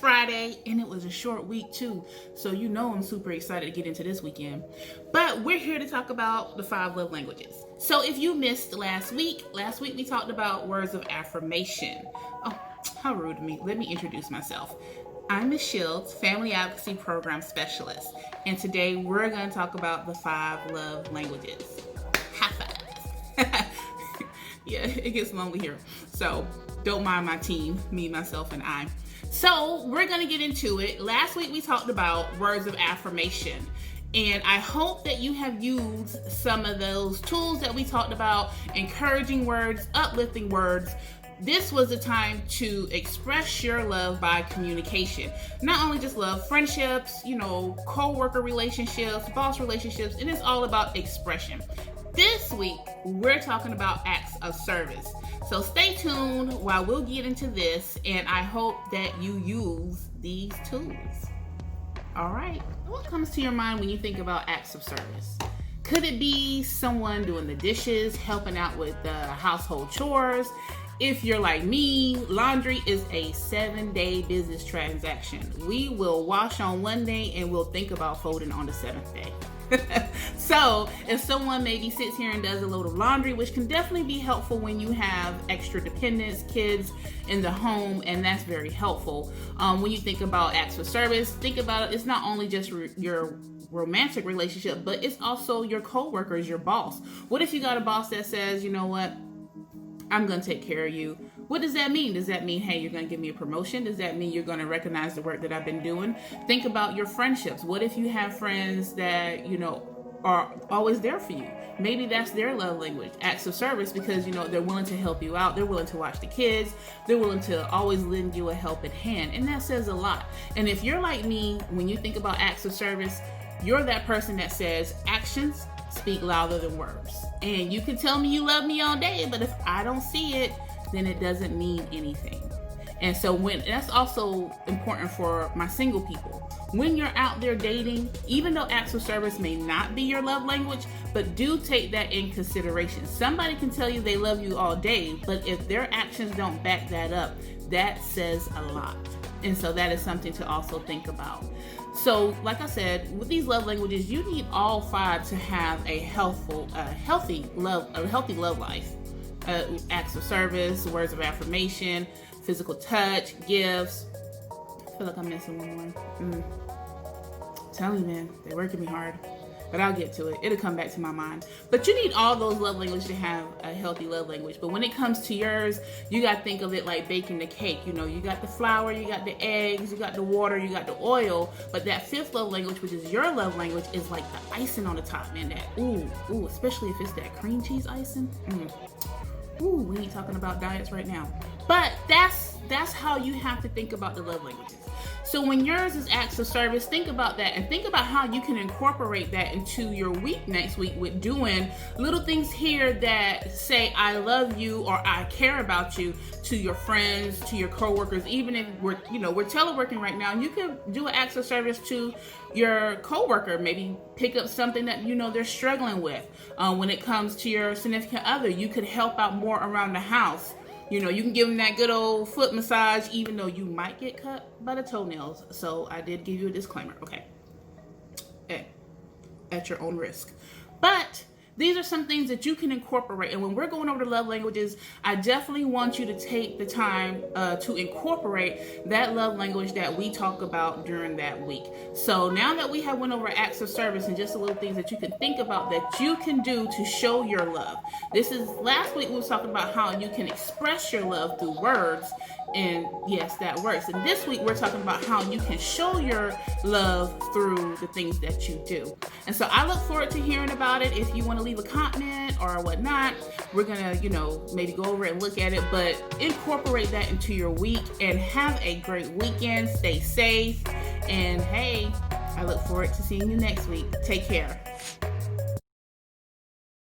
Friday, and it was a short week too. So you know I'm super excited to get into this weekend. But we're here to talk about the 5 love languages. So if you missed last week we talked about words of affirmation. Oh, how rude of me. Let me introduce myself. I'm Ms. Shields, Family Advocacy Program Specialist, and today we're going to talk about the 5 love languages. High five. Yeah, it gets lonely here. So don't mind my team, me, myself, and I. So we're going to get into it. Last week we talked about words of affirmation. And I hope that you have used some of those tools that we talked about, encouraging words, uplifting words. This was a time to express your love by communication. Not only just love, friendships, co-worker relationships, boss relationships, and it's all about expression. This week, we're talking about acts of service. So stay tuned while we'll get into this, and I hope that you use these tools. All right, what comes to your mind when you think about acts of service? Could it be someone doing the dishes, helping out with the household chores? If you're like me, laundry is a 7-day business transaction. We will wash on one day and we'll think about folding on the 7th day. So if someone maybe sits here and does a load of laundry, which can definitely be helpful when you have extra dependents, kids in the home, and that's very helpful. When you think about acts of service, think about it. It's not only just your romantic relationship, but it's also your coworkers, your boss. What if you got a boss that says, you know what, I'm going to take care of you? What does that mean? Does that mean, hey, you're going to give me a promotion? Does that mean you're going to recognize the work that I've been doing? Think about your friendships. What if you have friends that, are always there for you? Maybe that's their love language, acts of service, because, they're willing to help you out. They're willing to watch the kids. They're willing to always lend you a helping hand. And that says a lot. And if you're like me, when you think about acts of service, you're that person that says actions speak louder than words. And you can tell me you love me all day, but if I don't see it, then it doesn't mean anything. And so that's also important for my single people. When you're out there dating, even though acts of service may not be your love language, but do take that in consideration. Somebody can tell you they love you all day, but if their actions don't back that up, that says a lot. And so that is something to also think about. So, like I said, with these love languages, you need all 5 to have a healthy love life. Acts of service, words of affirmation, physical touch, gifts. I feel like I'm missing one more. Tell me, man, they're working me hard. But I'll get to it. It'll come back to my mind. But you need all those love languages to have a healthy love language. But when it comes to yours, you got to think of it like baking the cake. You got the flour, you got the eggs, you got the water, you got the oil. But that 5th love language, which is your love language, is like the icing on the top, man. That ooh, especially if it's that cream cheese icing. Ooh, we ain't talking about diets right now. But that's how you have to think about the love languages. So when yours is acts of service, think about that and think about how you can incorporate that into your week next week with doing little things here that say I love you or I care about you to your friends, to your coworkers. Even if we're teleworking right now, you can do an acts of service to your coworker. Maybe pick up something that they're struggling with. When it comes to your significant other, you could help out more around the house. You can give them that good old foot massage, even though you might get cut by the toenails. So I did give you a disclaimer, okay? At your own risk. But these are some things that you can incorporate. And when we're going over the love languages, I definitely want you to take the time to incorporate that love language that we talk about during that week. So now that we have went over acts of service and just the little things that you can think about that you can do to show your love. Last week we was talking about how you can express your love through words. And yes, that works. And this week we're talking about how you can show your love through the things that you do. And so I look forward to hearing about it. If you want to leave a comment or whatnot, we're gonna, maybe go over it and look at it, but incorporate that into your week and have a great weekend. Stay safe. And hey, I look forward to seeing you next week. Take care.